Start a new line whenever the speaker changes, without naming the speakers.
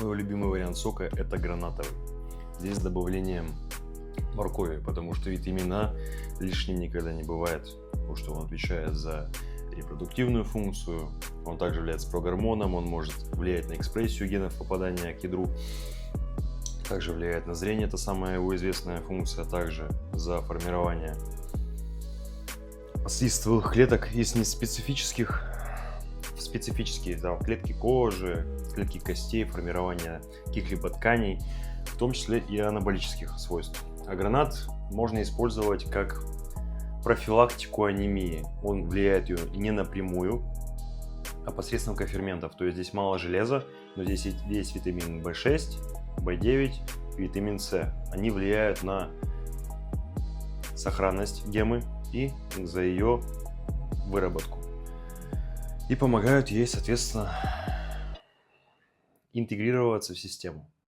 Мой любимый вариант сока – это гранатовый. Здесь с добавлением моркови, потому что витамин А лишним никогда не бывает, потому что он отвечает за репродуктивную функцию, он также является прогормоном, он может влиять на экспрессию генов попадания к ядру, также влияет на зрение, это самая его известная функция, также за формирование слизистых клеток, если не специфические, да, клетки кожи, клетки костей, формирование каких-либо тканей, в том числе и анаболических свойств. А гранат можно использовать как профилактику анемии. Он влияет ее не напрямую, а посредством коферментов. То есть здесь мало железа, но здесь есть витамин В6, В9, витамин С. Они влияют на сохранность гемы и за ее выработку. И помогают ей, соответственно, интегрироваться в систему.